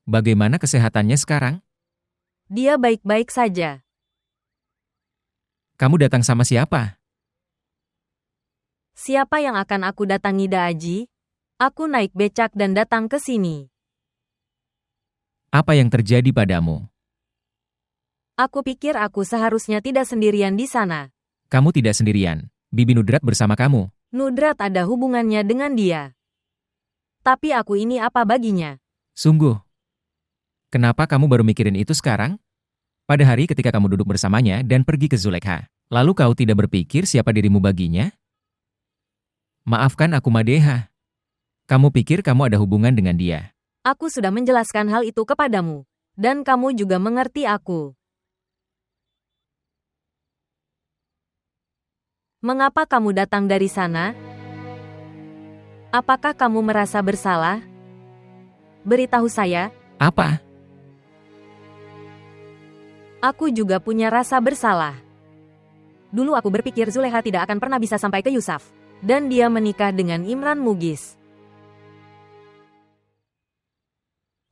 Bagaimana kesehatannya sekarang? Dia baik-baik saja. Kamu datang sama siapa? Siapa yang akan aku datangi Daaji? Aku naik becak dan datang ke sini. Apa yang terjadi padamu? Aku pikir aku seharusnya tidak sendirian di sana. Kamu tidak sendirian. Bibi Nudrat bersama kamu. Nudrat ada hubungannya dengan dia. Tapi aku ini apa baginya? Sungguh. Kenapa kamu baru mikirin itu sekarang? Pada hari ketika kamu duduk bersamanya dan pergi ke Zulekha. Lalu kau tidak berpikir siapa dirimu baginya? Maafkan aku Madeha. Kamu pikir kamu ada hubungan dengan dia. Aku sudah menjelaskan hal itu kepadamu. Dan kamu juga mengerti aku. Mengapa kamu datang dari sana? Apakah kamu merasa bersalah? Beritahu saya. Apa? Aku juga punya rasa bersalah. Dulu aku berpikir Zulekha tidak akan pernah bisa sampai ke Yusuf. Dan dia menikah dengan Imran Mugis.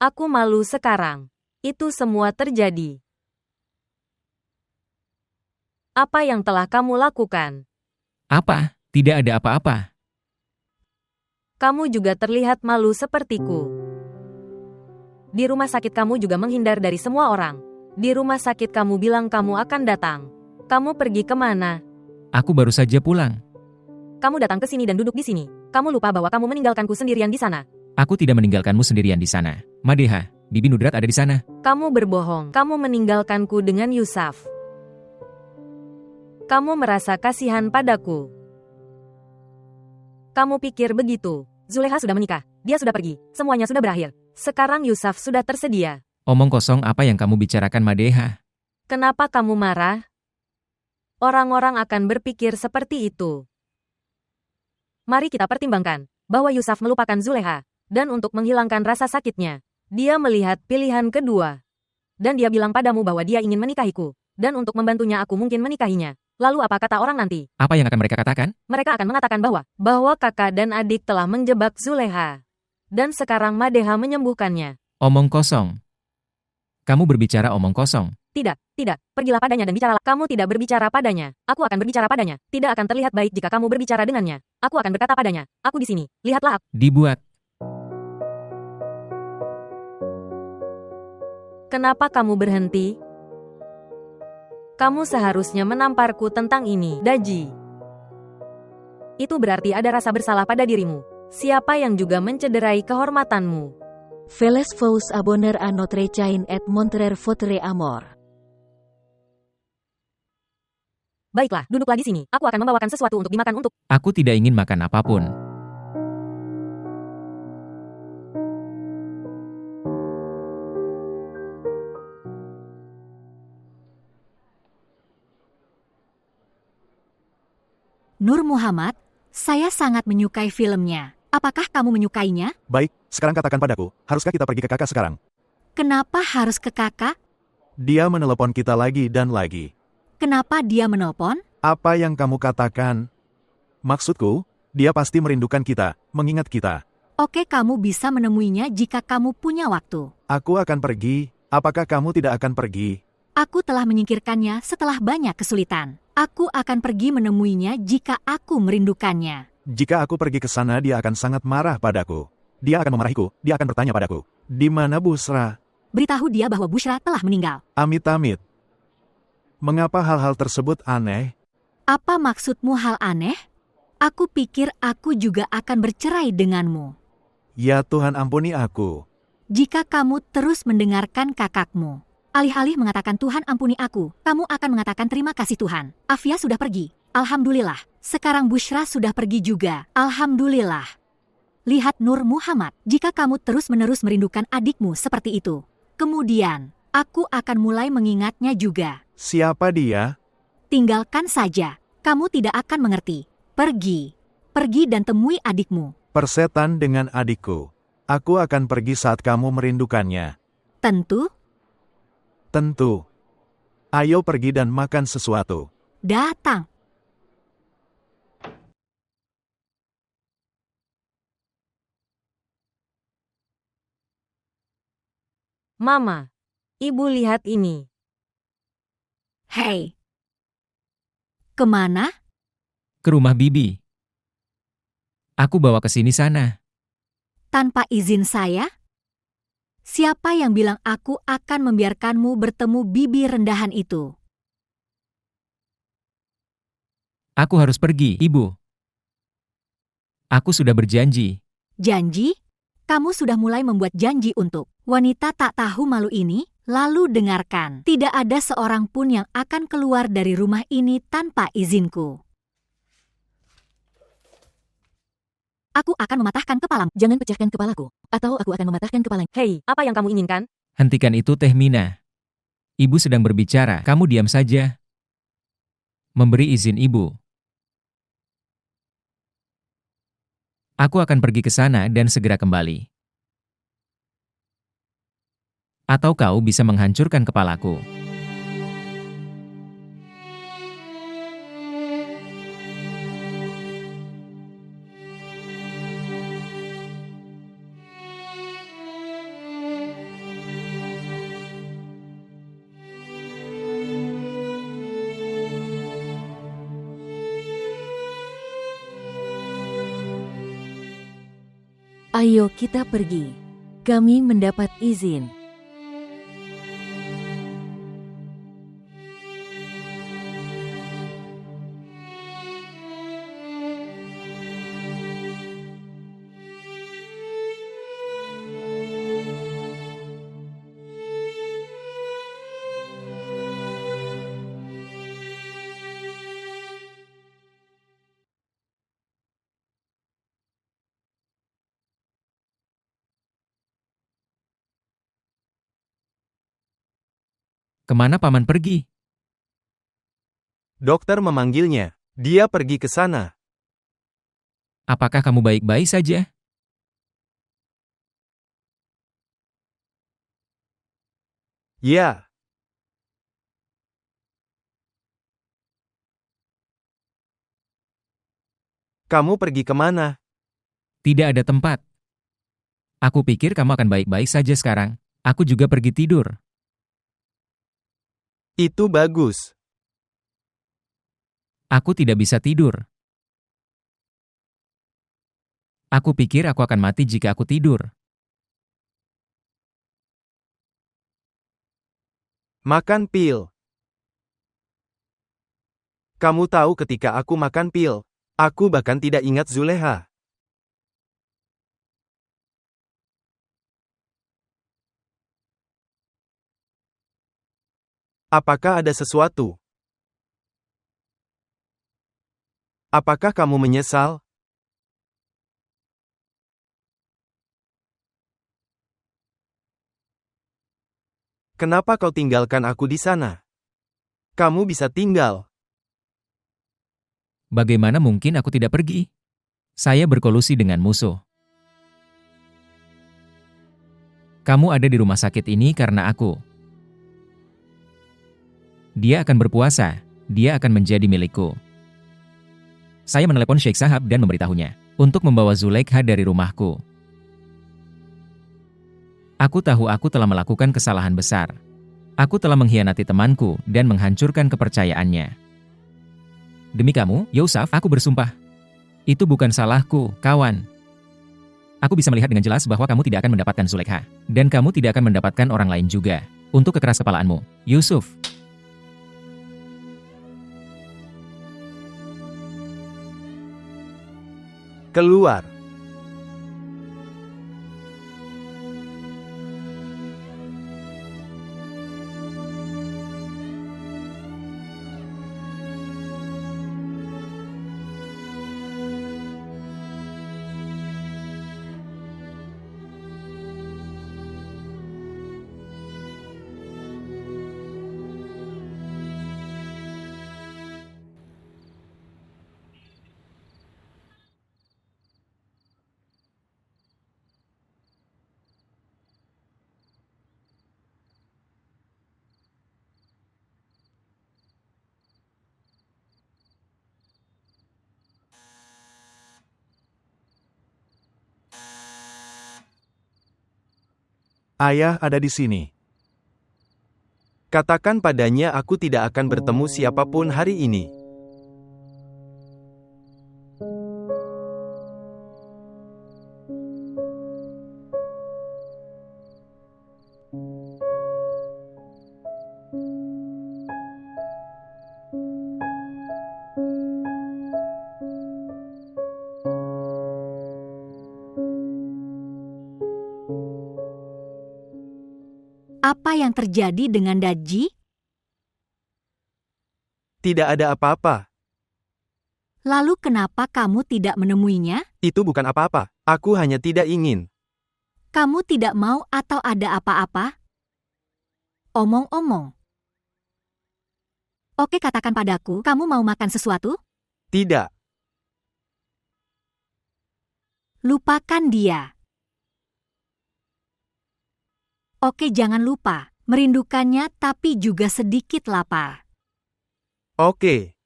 Aku malu sekarang. Itu semua terjadi. Apa yang telah kamu lakukan? Apa? Tidak ada apa-apa. Kamu juga terlihat malu sepertiku. Di rumah sakit kamu juga menghindar dari semua orang. Di rumah sakit kamu bilang kamu akan datang. Kamu pergi kemana? Aku baru saja pulang. Kamu datang ke sini dan duduk di sini. Kamu lupa bahwa kamu meninggalkanku sendirian di sana. Aku tidak meninggalkanmu sendirian di sana. Madeha, Bibi Nudrat ada di sana. Kamu berbohong. Kamu meninggalkanku dengan Yusuf. Kamu merasa kasihan padaku. Kamu pikir begitu. Zulekha sudah menikah. Dia sudah pergi. Semuanya sudah berakhir. Sekarang Yusuf sudah tersedia. Omong kosong apa yang kamu bicarakan Madeha? Kenapa kamu marah? Orang-orang akan berpikir seperti itu. Mari kita pertimbangkan bahwa Yusuf melupakan Zulekha. Dan untuk menghilangkan rasa sakitnya, dia melihat pilihan kedua. Dan dia bilang padamu bahwa dia ingin menikahiku. Dan untuk membantunya aku mungkin menikahinya. Lalu apa kata orang nanti? Apa yang akan mereka katakan? Mereka akan mengatakan bahwa kakak dan adik telah menjebak Zulekha. Dan sekarang Madeha menyembuhkannya. Omong kosong. Kamu berbicara omong kosong. Tidak, pergilah padanya dan bicaralah. Kamu tidak berbicara padanya. Aku akan berbicara padanya. Tidak akan terlihat baik jika kamu berbicara dengannya. Aku akan berkata padanya, aku di sini. Lihatlah aku. Dibuat. Kenapa kamu berhenti? Kamu seharusnya menamparku tentang ini, Daji. Itu berarti ada rasa bersalah pada dirimu. Siapa yang juga mencederai kehormatanmu? Feles vous abonner à notre chaîne et montrer votre amour. Baiklah, duduklah di sini. Aku akan membawakan sesuatu untuk dimakan untuk... Aku tidak ingin makan apapun. Nur Muhammad, saya sangat menyukai filmnya. Apakah kamu menyukainya? Baik, sekarang katakan padaku, haruskah kita pergi ke kakak sekarang? Kenapa harus ke kakak? Dia menelepon kita lagi dan lagi. Kenapa dia menelpon? Apa yang kamu katakan? Maksudku, dia pasti merindukan kita, mengingat kita. Oke, kamu bisa menemuinya jika kamu punya waktu. Aku akan pergi, apakah kamu tidak akan pergi? Aku telah menyingkirkannya setelah banyak kesulitan. Aku akan pergi menemuinya jika aku merindukannya. Jika aku pergi ke sana dia akan sangat marah padaku. Dia akan memarahiku, dia akan bertanya padaku. Di mana Busra? Beritahu dia bahwa Bushra telah meninggal. Amit-amit. Mengapa hal-hal tersebut aneh? Apa maksudmu hal aneh? Aku pikir aku juga akan bercerai denganmu. Ya Tuhan ampuni aku. Jika kamu terus mendengarkan kakakmu, alih-alih mengatakan Tuhan ampuni aku, kamu akan mengatakan terima kasih Tuhan. Afia sudah pergi. Alhamdulillah. Sekarang Bushra sudah pergi juga. Alhamdulillah. Lihat Nur Muhammad, jika kamu terus-menerus merindukan adikmu seperti itu, kemudian aku akan mulai mengingatnya juga. Siapa dia? Tinggalkan saja. Kamu tidak akan mengerti. Pergi. Pergi dan temui adikmu. Persetan dengan adikku. Aku akan pergi saat kamu merindukannya. Tentu. Tentu. Ayo pergi dan makan sesuatu. Datang. Mama, Ibu lihat ini. Hei, kemana? Ke rumah Bibi. Aku bawa ke sini sana. Tanpa izin saya? Siapa yang bilang aku akan membiarkanmu bertemu bibi rendahan itu? Aku harus pergi, Ibu. Aku sudah berjanji. Janji? Kamu sudah mulai membuat janji untuk wanita tak tahu malu ini? Lalu dengarkan, tidak ada seorang pun yang akan keluar dari rumah ini tanpa izinku. Aku akan mematahkan kepalamu. Jangan pecahkan kepalaku, atau aku akan mematahkan kepalamu. Hei, apa yang kamu inginkan? Hentikan itu, Teh Mina. Ibu sedang berbicara, kamu diam saja. Memberi izin Ibu. Aku akan pergi ke sana dan segera kembali. Atau kau bisa menghancurkan kepalaku. Ayo kita pergi. Kami mendapat izin. Kemana Paman pergi? Dokter memanggilnya. Dia pergi ke sana. Apakah kamu baik-baik saja? Ya, kamu pergi kemana? Tidak ada tempat. Aku pikir kamu akan baik-baik saja sekarang. Aku juga pergi tidur. Itu bagus. Aku tidak bisa tidur. Aku pikir aku akan mati jika aku tidur. Makan pil. Kamu tahu ketika aku makan pil, aku bahkan tidak ingat Zuleha. Apakah ada sesuatu? Apakah kamu menyesal? Kenapa kau tinggalkan aku di sana? Kamu bisa tinggal. Bagaimana mungkin aku tidak pergi? Saya berkolusi dengan musuh. Kamu ada di rumah sakit ini karena aku. Dia akan berpuasa. Dia akan menjadi milikku. Saya menelepon Sheikh Sahab dan memberitahunya untuk membawa Zulaikha dari rumahku. Aku tahu aku telah melakukan kesalahan besar. Aku telah mengkhianati temanku dan menghancurkan kepercayaannya. Demi kamu, Yusuf, aku bersumpah. Itu bukan salahku, kawan. Aku bisa melihat dengan jelas bahwa kamu tidak akan mendapatkan Zulaikha. Dan kamu tidak akan mendapatkan orang lain juga. Untuk kekeras-kepalaanmu, Yusuf. Keluar. Ayah ada di sini. Katakan padanya aku tidak akan bertemu siapapun hari ini. Apa yang terjadi dengan Daji? Tidak ada apa-apa. Lalu kenapa kamu tidak menemuinya? Itu bukan apa-apa. Aku hanya tidak ingin. Kamu tidak mau atau ada apa-apa? Omong-omong. Oke, katakan padaku, kamu mau makan sesuatu? Tidak. Lupakan dia. Oke, jangan lupa, merindukannya tapi juga sedikit lapar. Oke.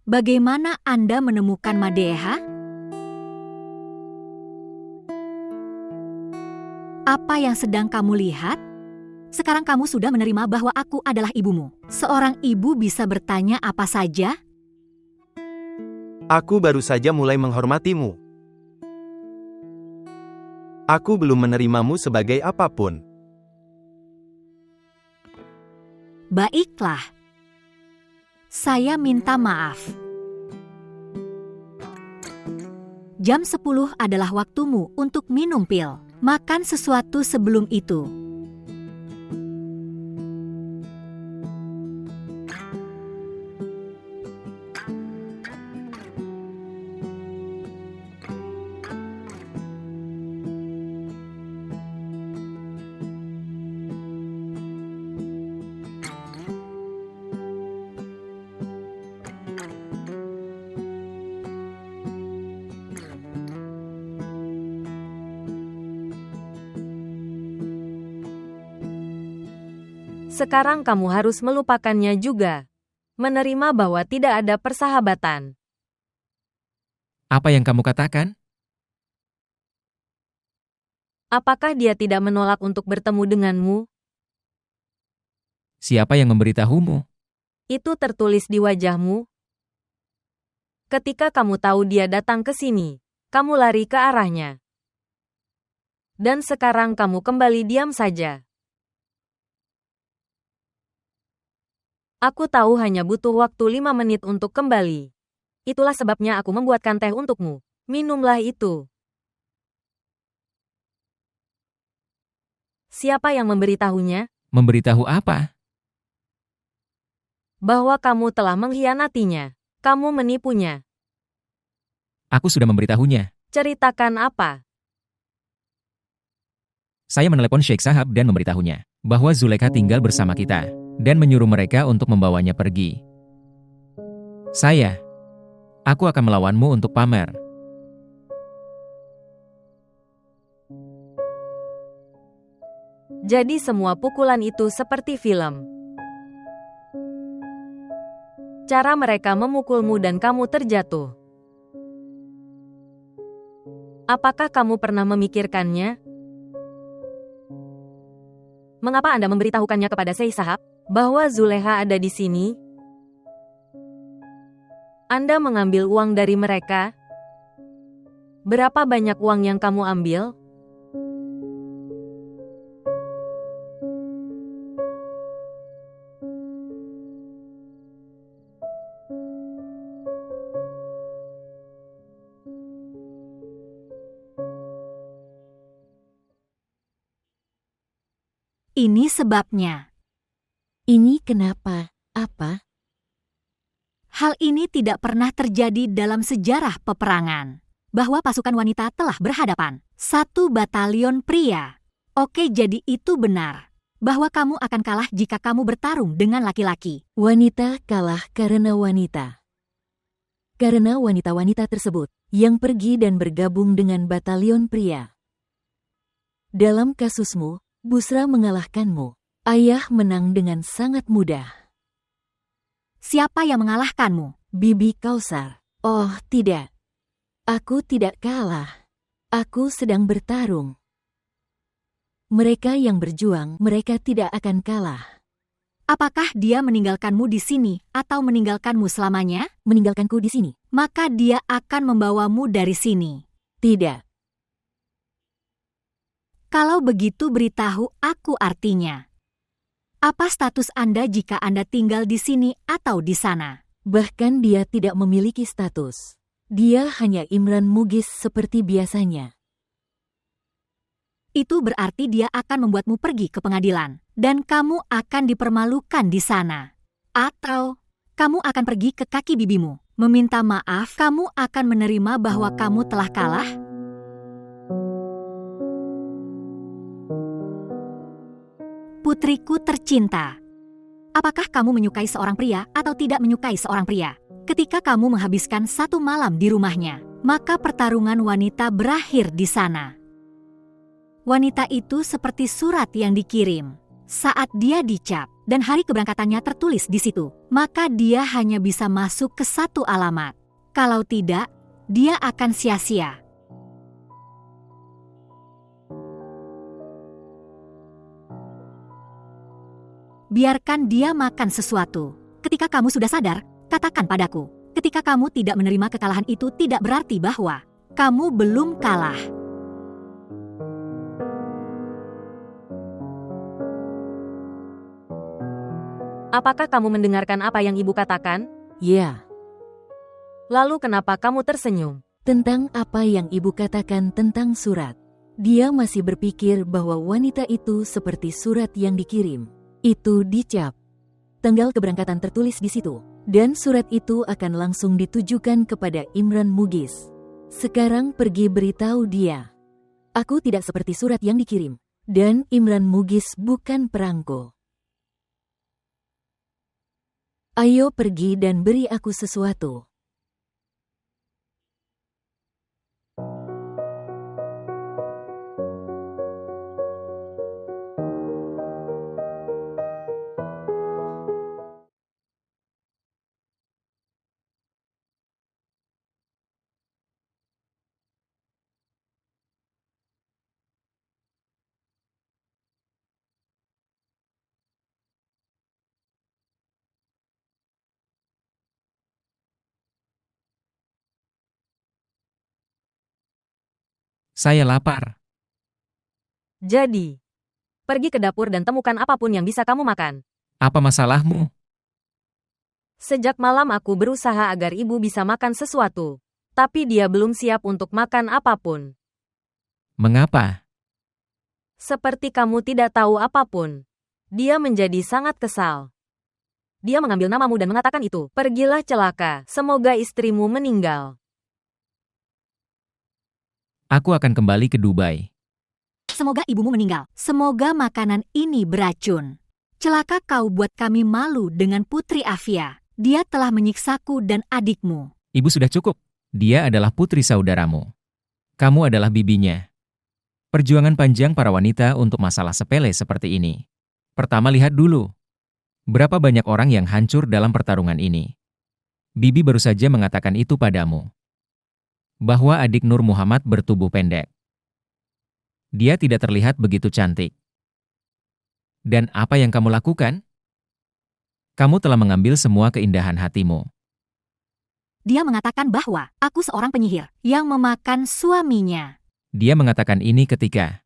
Bagaimana Anda menemukan Madeha? Apa yang sedang kamu lihat? Sekarang kamu sudah menerima bahwa aku adalah ibumu. Seorang ibu bisa bertanya apa saja? Aku baru saja mulai menghormatimu. Aku belum menerimamu sebagai apapun. Baiklah. Saya minta maaf. Jam 10 adalah waktumu untuk minum pil. Makan sesuatu sebelum itu. Sekarang kamu harus melupakannya juga. Menerima bahwa tidak ada persahabatan. Apa yang kamu katakan? Apakah dia tidak menolak untuk bertemu denganmu? Siapa yang memberitahumu? Itu tertulis di wajahmu. Ketika kamu tahu dia datang ke sini, kamu lari ke arahnya. Dan sekarang kamu kembali diam saja. Aku tahu hanya butuh waktu 5 menit untuk kembali. Itulah sebabnya aku membuatkan teh untukmu. Minumlah itu. Siapa yang memberitahunya? Memberitahu apa? Bahwa kamu telah mengkhianatinya. Kamu menipunya. Aku sudah memberitahunya. Ceritakan apa? Saya menelepon Sheikh Sahab dan memberitahunya bahwa Zulekha tinggal bersama kita dan menyuruh mereka untuk membawanya pergi. Aku akan melawanmu untuk pamer. Jadi semua pukulan itu seperti film. Cara mereka memukulmu dan kamu terjatuh. Apakah kamu pernah memikirkannya? Mengapa Anda memberitahukannya kepada Sheikh Sahab bahwa Zulekha ada di sini? Anda mengambil uang dari mereka? Berapa banyak uang yang kamu ambil? Ini sebabnya. Ini kenapa? Apa? Hal ini tidak pernah terjadi dalam sejarah peperangan. Bahwa pasukan wanita telah berhadapan. 1 batalion pria. Oke, jadi itu benar. Bahwa kamu akan kalah jika kamu bertarung dengan laki-laki. Wanita kalah karena wanita. Karena wanita-wanita tersebut yang pergi dan bergabung dengan batalion pria. Dalam kasusmu, Busra mengalahkanmu. Ayah menang dengan sangat mudah. Siapa yang mengalahkanmu? Bibi Kausar. Oh, tidak. Aku tidak kalah. Aku sedang bertarung. Mereka yang berjuang, mereka tidak akan kalah. Apakah dia meninggalkanmu di sini atau meninggalkanmu selamanya? Meninggalkanku di sini. Maka dia akan membawamu dari sini. Tidak. Kalau begitu beritahu aku artinya. Apa status Anda jika Anda tinggal di sini atau di sana? Bahkan dia tidak memiliki status. Dia hanya Imran Mughis seperti biasanya. Itu berarti dia akan membuatmu pergi ke pengadilan, dan kamu akan dipermalukan di sana. Atau kamu akan pergi ke kaki bibimu, meminta maaf. Kamu akan menerima bahwa kamu telah kalah? Putriku tercinta, apakah kamu menyukai seorang pria atau tidak menyukai seorang pria? Ketika kamu menghabiskan satu malam di rumahnya, maka pertarungan wanita berakhir di sana. Wanita itu seperti surat yang dikirim. Saat dia dicap dan hari keberangkatannya tertulis di situ, maka dia hanya bisa masuk ke satu alamat. Kalau tidak, dia akan sia-sia. Biarkan dia makan sesuatu. Ketika kamu sudah sadar, katakan padaku. Ketika kamu tidak menerima kekalahan itu tidak berarti bahwa kamu belum kalah. Apakah kamu mendengarkan apa yang ibu katakan? Ya. Lalu kenapa kamu tersenyum? Tentang apa yang ibu katakan tentang surat. Dia masih berpikir bahwa wanita itu seperti surat yang dikirim. Itu dicap. Tanggal keberangkatan tertulis di situ. Dan surat itu akan langsung ditujukan kepada Imran Mughis. Sekarang pergi beritahu dia. Aku tidak seperti surat yang dikirim. Dan Imran Mughis bukan perangko. Ayo pergi dan beri aku sesuatu. Saya lapar. Jadi, pergi ke dapur dan temukan apapun yang bisa kamu makan. Apa masalahmu? Sejak malam aku berusaha agar ibu bisa makan sesuatu. Tapi dia belum siap untuk makan apapun. Mengapa? Seperti kamu tidak tahu apapun. Dia menjadi sangat kesal. Dia mengambil namamu dan mengatakan itu. Pergilah celaka, semoga istrimu meninggal. Aku akan kembali ke Dubai. Semoga ibumu meninggal. Semoga makanan ini beracun. Celaka kau buat kami malu dengan Putri Afia. Dia telah menyiksaku dan adikmu. Ibu sudah cukup. Dia adalah putri saudaramu. Kamu adalah bibinya. Perjuangan panjang para wanita untuk masalah sepele seperti ini. Pertama lihat dulu. Berapa banyak orang yang hancur dalam pertarungan ini. Bibi baru saja mengatakan itu padamu. Bahwa adik Nur Muhammad bertubuh pendek. Dia tidak terlihat begitu cantik. Dan apa yang kamu lakukan? Kamu telah mengambil semua keindahan hatimu. Dia mengatakan bahwa aku seorang penyihir yang memakan suaminya. Dia mengatakan ini ketika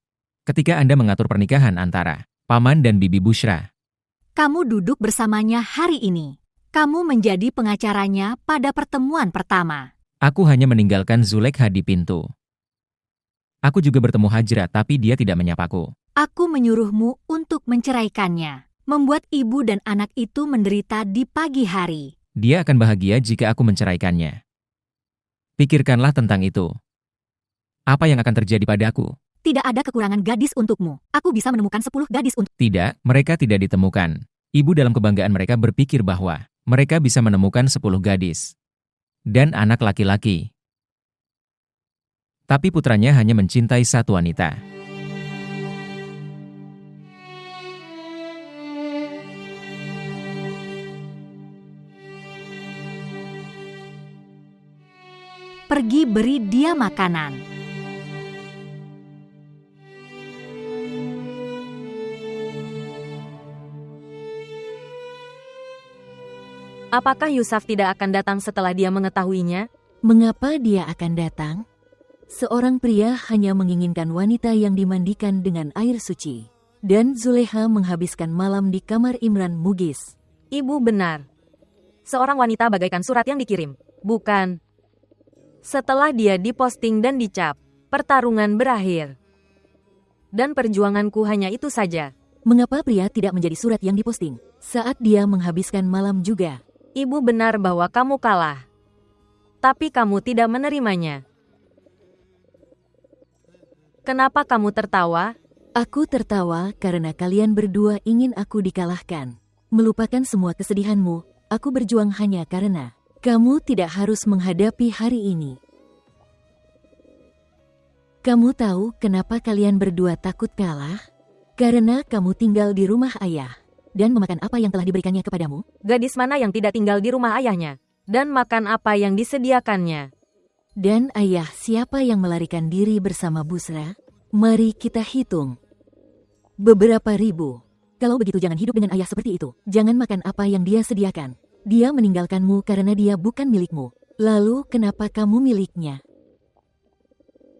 Anda mengatur pernikahan antara Paman dan Bibi Bushra. Kamu duduk bersamanya hari ini. Kamu menjadi pengacaranya pada pertemuan pertama. Aku hanya meninggalkan Zulekha di pintu. Aku juga bertemu Hajra tapi dia tidak menyapaku. Aku menyuruhmu untuk menceraikannya. Membuat ibu dan anak itu menderita di pagi hari. Dia akan bahagia jika aku menceraikannya. Pikirkanlah tentang itu. Apa yang akan terjadi padaku? Tidak ada kekurangan gadis untukmu. Aku bisa menemukan 10 gadis untuk... Tidak, mereka tidak ditemukan. Ibu dalam kebanggaan mereka berpikir bahwa mereka bisa menemukan 10 gadis. Dan anak laki-laki. Tapi putranya hanya mencintai satu wanita. Pergi beri dia makanan. Apakah Yusuf tidak akan datang setelah dia mengetahuinya? Mengapa dia akan datang? Seorang pria hanya menginginkan wanita yang dimandikan dengan air suci. Dan Zulekha menghabiskan malam di kamar Imran Mugis. Ibu benar. Seorang wanita bagaikan surat yang dikirim. Bukan. Setelah dia diposting dan dicap, pertarungan berakhir. Dan perjuanganku hanya itu saja. Mengapa pria tidak menjadi surat yang diposting saat dia menghabiskan malam juga? Ibu benar bahwa kamu kalah. Tapi kamu tidak menerimanya. Kenapa kamu tertawa? Aku tertawa karena kalian berdua ingin aku dikalahkan. Melupakan semua kesedihanmu, aku berjuang hanya karena kamu tidak harus menghadapi hari ini. Kamu tahu kenapa kalian berdua takut kalah? Karena kamu tinggal di rumah ayah dan memakan apa yang telah diberikannya kepadamu. Gadis mana yang tidak tinggal di rumah ayahnya dan makan apa yang disediakannya? Dan ayah siapa yang melarikan diri bersama Busra? Mari kita hitung. Beberapa ribu. Kalau begitu jangan hidup dengan ayah seperti itu. Jangan makan apa yang dia sediakan. Dia meninggalkanmu karena dia bukan milikmu. Lalu kenapa kamu miliknya?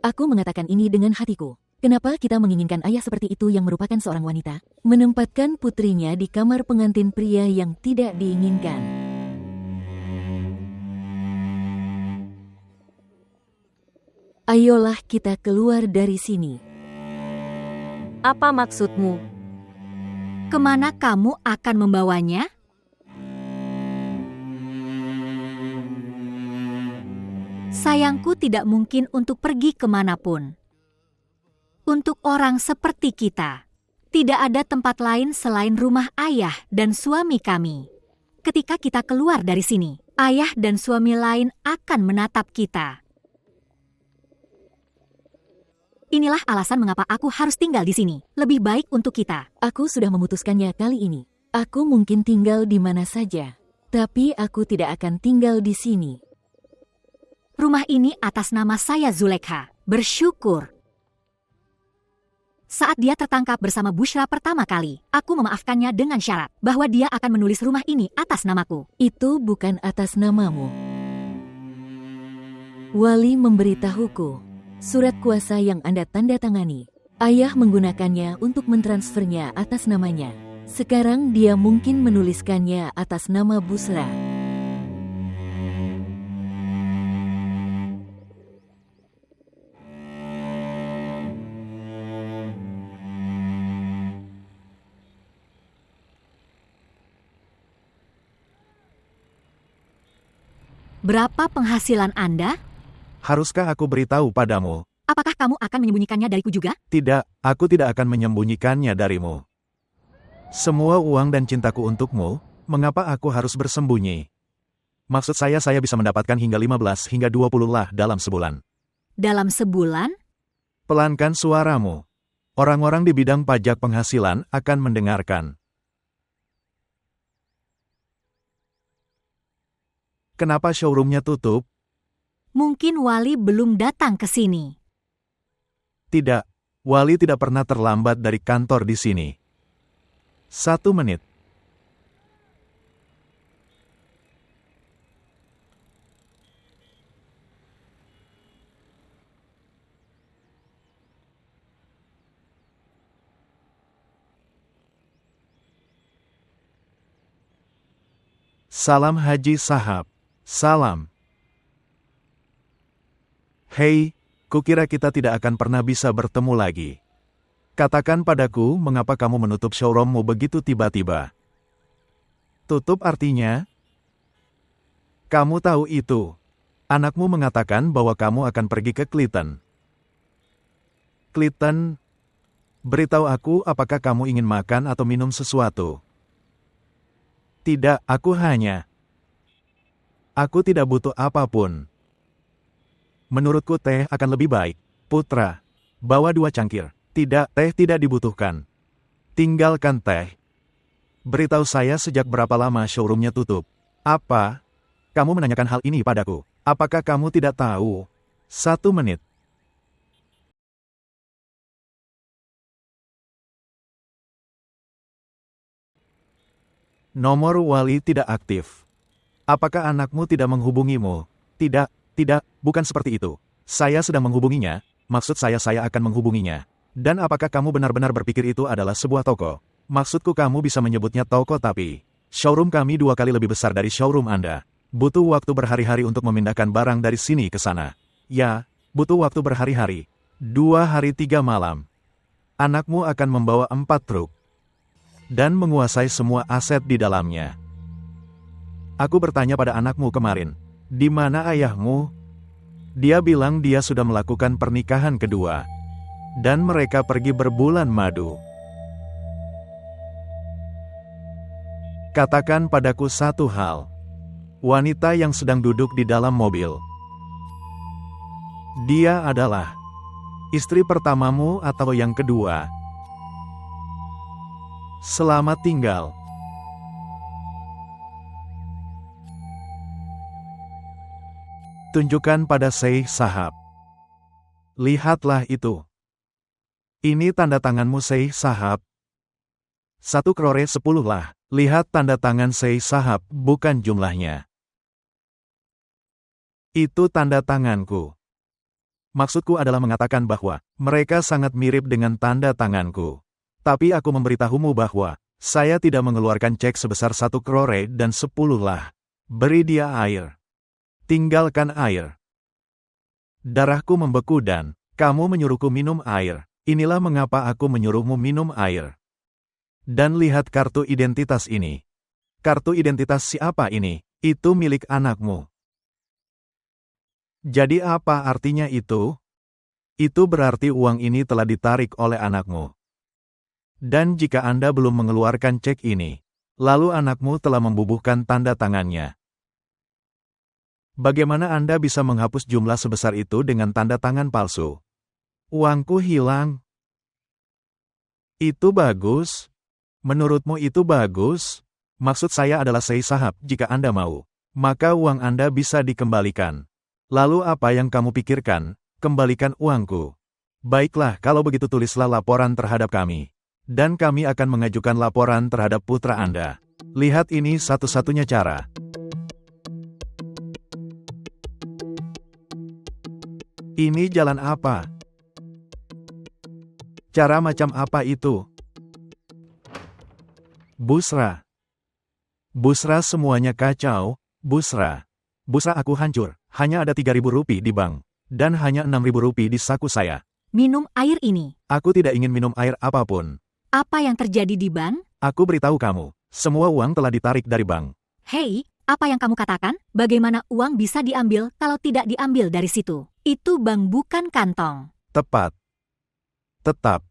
Aku mengatakan ini dengan hatiku. Kenapa kita menginginkan ayah seperti itu yang merupakan seorang wanita, menempatkan putrinya di kamar pengantin pria yang tidak diinginkan? Ayolah kita keluar dari sini. Apa maksudmu? Kemana kamu akan membawanya? Sayangku tidak mungkin untuk pergi kemanapun. Untuk orang seperti kita, tidak ada tempat lain selain rumah ayah dan suami kami. Ketika kita keluar dari sini, ayah dan suami lain akan menatap kita. Inilah alasan mengapa aku harus tinggal di sini. Lebih baik untuk kita. Aku sudah memutuskannya kali ini. Aku mungkin tinggal di mana saja, tapi aku tidak akan tinggal di sini. Rumah ini atas nama saya Zulekha. Bersyukur. Saat dia tertangkap bersama Bushra pertama kali, aku memaafkannya dengan syarat bahwa dia akan menulis rumah ini atas namaku. Itu bukan atas namamu. Wali memberitahuku, surat kuasa yang Anda tanda tangani, ayah menggunakannya untuk mentransfernya atas namanya. Sekarang dia mungkin menuliskannya atas nama Busra. Berapa penghasilan Anda? Haruskah aku beritahu padamu? Apakah kamu akan menyembunyikannya dariku juga? Tidak, aku tidak akan menyembunyikannya darimu. Semua uang dan cintaku untukmu, mengapa aku harus bersembunyi? Maksud saya bisa mendapatkan hingga 15 hingga 20 lah dalam sebulan. Dalam sebulan? Pelankan suaramu. Orang-orang di bidang pajak penghasilan akan mendengarkan. Kenapa showroomnya tutup? Mungkin Wali belum datang ke sini. Tidak, Wali tidak pernah terlambat dari kantor di sini. 1 menit. Salam Haji Sahab. Salam. Hei, kukira kita tidak akan pernah bisa bertemu lagi. Katakan padaku mengapa kamu menutup showroommu begitu tiba-tiba. Tutup artinya? Kamu tahu itu. Anakmu mengatakan bahwa kamu akan pergi ke Clinton. Clinton, beritahu aku apakah kamu ingin makan atau minum sesuatu. Tidak, aku tidak butuh apapun. Menurutku teh akan lebih baik. Putra, bawa 2 cangkir. Tidak, teh tidak dibutuhkan. Tinggalkan teh. Beritahu saya sejak berapa lama showroomnya tutup. Apa? Kamu menanyakan hal ini padaku. Apakah kamu tidak tahu? 1 menit. Nomor Wali tidak aktif. Apakah anakmu tidak menghubungimu? Tidak, bukan seperti itu. Saya sedang menghubunginya, maksud saya akan menghubunginya. Dan apakah kamu benar-benar berpikir itu adalah sebuah toko? Maksudku kamu bisa menyebutnya toko tapi showroom kami 2 kali lebih besar dari showroom Anda. Butuh waktu berhari-hari untuk memindahkan barang dari sini ke sana. Ya, butuh waktu berhari-hari. 2 hari 3 malam. Anakmu akan membawa 4 truk. Dan menguasai semua aset di dalamnya. Aku bertanya pada anakmu kemarin, di mana ayahmu? Dia bilang dia sudah melakukan pernikahan kedua. Dan mereka pergi berbulan madu. Katakan padaku satu hal. Wanita yang sedang duduk di dalam mobil. Dia adalah istri pertamamu atau yang kedua? Selamat tinggal. Tunjukkan pada Syekh Sahab. Lihatlah itu. Ini tanda tanganmu Syekh Sahab. 1 crore 10 lah. Lihat tanda tangan Syekh Sahab, bukan jumlahnya. Itu tanda tanganku. Maksudku adalah mengatakan bahwa mereka sangat mirip dengan tanda tanganku. Tapi aku memberitahumu bahwa saya tidak mengeluarkan cek sebesar 1 crore dan 10 lah. Beri dia air. Tinggalkan air. Darahku membeku dan kamu menyuruhku minum air. Inilah mengapa aku menyuruhmu minum air. Dan lihat kartu identitas ini. Kartu identitas siapa ini? Itu milik anakmu. Jadi apa artinya itu? Itu berarti uang ini telah ditarik oleh anakmu. Dan jika Anda belum mengeluarkan cek ini, lalu anakmu telah membubuhkan tanda tangannya. Bagaimana Anda bisa menghapus jumlah sebesar itu dengan tanda tangan palsu? Uangku hilang. Itu bagus. Menurutmu itu bagus? Maksud saya adalah Syekh Sahab, jika Anda mau, maka uang Anda bisa dikembalikan. Lalu apa yang kamu pikirkan? Kembalikan uangku. Baiklah, kalau begitu tulislah laporan terhadap kami. Dan kami akan mengajukan laporan terhadap putra Anda. Lihat ini satu-satunya cara. Ini jalan apa? Cara macam apa itu? Busra. Busra semuanya kacau, Busra. Busra aku hancur, hanya ada 3.000 rupiah di bank. Dan hanya 6.000 rupiah di saku saya. Minum air ini. Aku tidak ingin minum air apapun. Apa yang terjadi di bank? Aku beritahu kamu, semua uang telah ditarik dari bank. Hei, apa yang kamu katakan? Bagaimana uang bisa diambil kalau tidak diambil dari situ? Itu bank bukan kantong. Tepat. Tetap.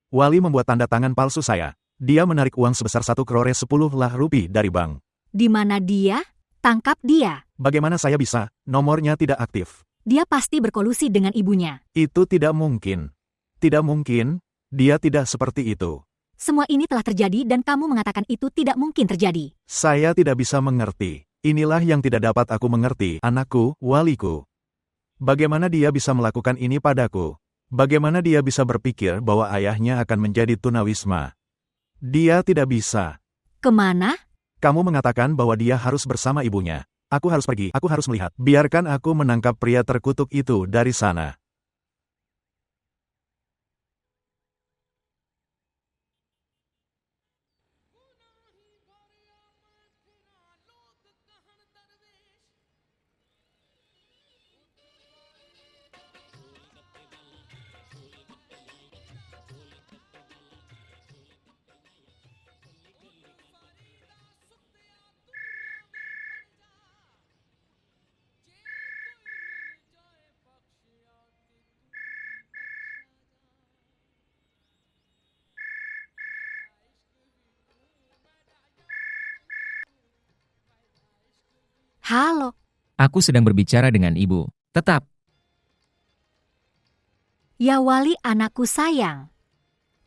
Wali membuat tanda tangan palsu saya. Dia menarik uang sebesar 1 crore 10 lah rupiah dari bank. Di mana dia? Tangkap dia. Bagaimana saya bisa? Nomornya tidak aktif. Dia pasti berkolusi dengan ibunya. Itu tidak mungkin. Tidak mungkin. Dia tidak seperti itu. Semua ini telah terjadi dan kamu mengatakan itu tidak mungkin terjadi. Saya tidak bisa mengerti. Inilah yang tidak dapat aku mengerti, anakku, waliku. Bagaimana dia bisa melakukan ini padaku? Bagaimana dia bisa berpikir bahwa ayahnya akan menjadi tunawisma? Dia tidak bisa. Kemana? Kamu mengatakan bahwa dia harus bersama ibunya. Aku harus pergi, aku harus melihat. Biarkan aku menangkap pria terkutuk itu dari sana. Halo. Aku sedang berbicara dengan ibu. Tetap. Ya Wali anakku sayang.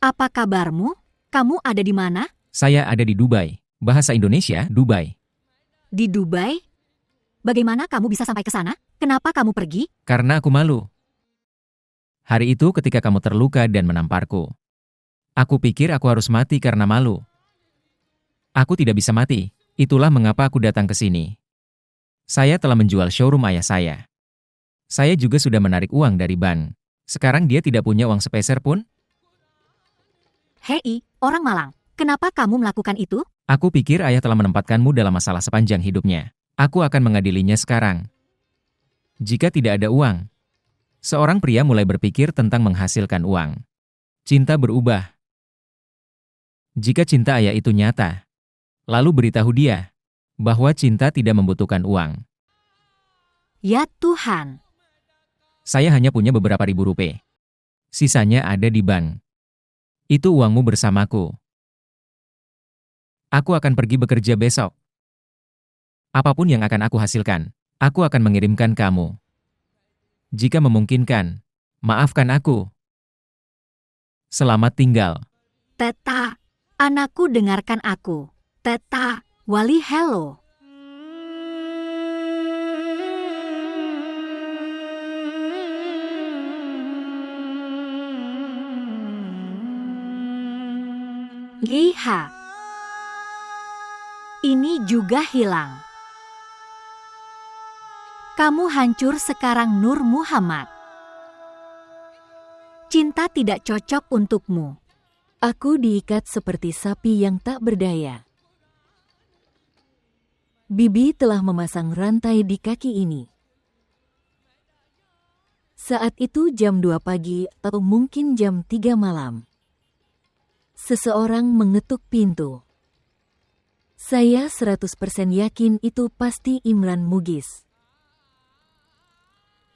Apa kabarmu? Kamu ada di mana? Saya ada di Dubai. Bahasa Indonesia, Dubai. Di Dubai? Bagaimana kamu bisa sampai ke sana? Kenapa kamu pergi? Karena aku malu. Hari itu ketika kamu terluka dan menamparku. Aku pikir aku harus mati karena malu. Aku tidak bisa mati. Itulah mengapa aku datang ke sini. Saya telah menjual showroom ayah saya. Saya juga sudah menarik uang dari bank. Sekarang dia tidak punya uang sepeser pun? Hei, orang Malang, kenapa kamu melakukan itu? Aku pikir ayah telah menempatkanmu dalam masalah sepanjang hidupnya. Aku akan mengadilinya sekarang. Jika tidak ada uang, seorang pria mulai berpikir tentang menghasilkan uang. Cinta berubah. Jika cinta ayah itu nyata, lalu beritahu dia bahwa cinta tidak membutuhkan uang. Ya Tuhan, Saya hanya punya beberapa ribu rupiah. Sisanya ada di bank. Itu uangmu bersamaku. Aku akan pergi bekerja besok. Apapun yang akan aku hasilkan, aku akan mengirimkan kamu. Jika memungkinkan, maafkan aku. Selamat tinggal. Teta, anakku dengarkan aku. Teta, Wali hello. Liha. Ini juga hilang. Kamu hancur sekarang Nur Muhammad. Cinta tidak cocok untukmu. Aku diikat seperti sapi yang tak berdaya. Bibi telah memasang rantai di kaki ini. Saat itu jam 2 pagi atau mungkin jam 3 malam. Seseorang mengetuk pintu. Saya 100% yakin itu pasti Imran Mugis.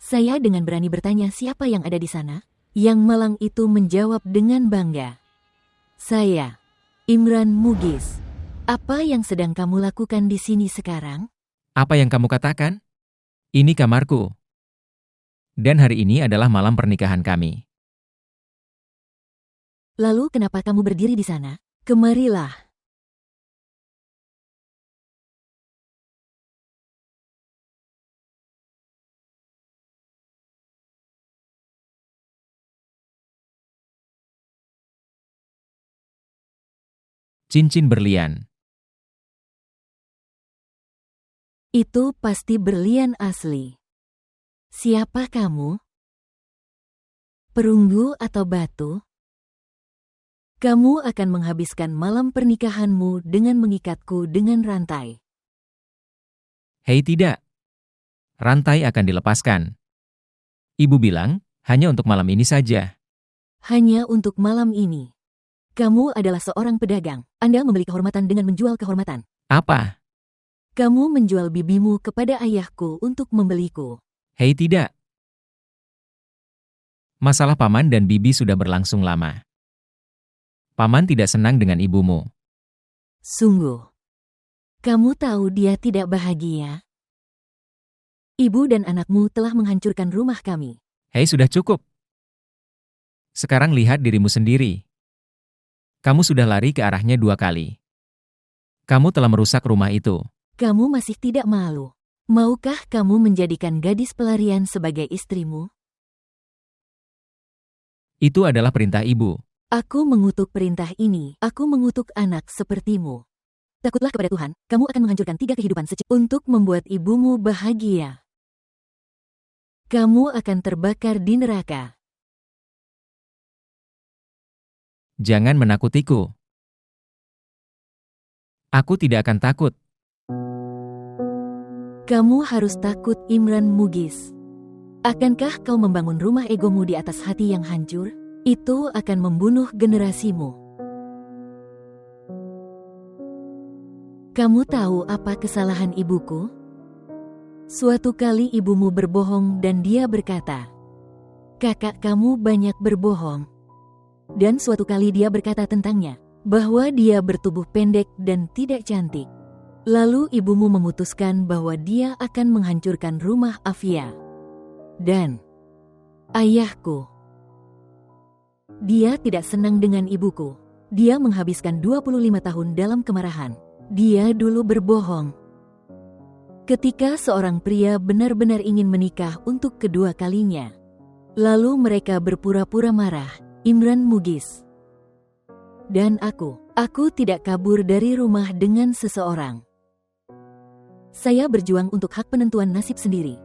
Saya dengan berani bertanya siapa yang ada di sana. Yang malang itu menjawab dengan bangga. Saya, Imran Mugis. Apa yang sedang kamu lakukan di sini sekarang? Apa yang kamu katakan? Ini kamarku. Dan hari ini adalah malam pernikahan kami. Lalu kenapa kamu berdiri di sana? Kemarilah. Cincin berlian. Itu pasti berlian asli. Siapa kamu? Perunggu atau batu? Kamu akan menghabiskan malam pernikahanmu dengan mengikatku dengan rantai. Hei tidak. Rantai akan dilepaskan. Ibu bilang, hanya untuk malam ini saja. Hanya untuk malam ini. Kamu adalah seorang pedagang. Anda membeli kehormatan dengan menjual kehormatan. Apa? Kamu menjual bibimu kepada ayahku untuk membeliku. Hei tidak. Masalah paman dan bibi sudah berlangsung lama. Paman tidak senang dengan ibumu. Sungguh. Kamu tahu dia tidak bahagia. Ibu dan anakmu telah menghancurkan rumah kami. Hei sudah cukup. Sekarang lihat dirimu sendiri. Kamu sudah lari ke arahnya 2 kali. Kamu telah merusak rumah itu. Kamu masih tidak malu. Maukah kamu menjadikan gadis pelarian sebagai istrimu? Itu adalah perintah ibu. Aku mengutuk perintah ini. Aku mengutuk anak sepertimu. Takutlah kepada Tuhan, kamu akan menghancurkan 3 kehidupan untuk membuat ibumu bahagia. Kamu akan terbakar di neraka. Jangan menakutiku. Aku tidak akan takut. Kamu harus takut Imran Mugis. Akankah kau membangun rumah egomu di atas hati yang hancur? Itu akan membunuh generasimu. Kamu tahu apa kesalahan ibuku? Suatu kali ibumu berbohong dan dia berkata, "Kakak kamu banyak berbohong." Dan suatu kali dia berkata tentangnya, bahwa dia bertubuh pendek dan tidak cantik. Lalu ibumu memutuskan bahwa dia akan menghancurkan rumah Afia. Dan ayahku. Dia tidak senang dengan ibuku. Dia menghabiskan 25 tahun dalam kemarahan. Dia dulu berbohong. Ketika seorang pria benar-benar ingin menikah untuk kedua kalinya, lalu mereka berpura-pura marah. Imran Mugis. Dan aku tidak kabur dari rumah dengan seseorang. Saya berjuang untuk hak penentuan nasib sendiri.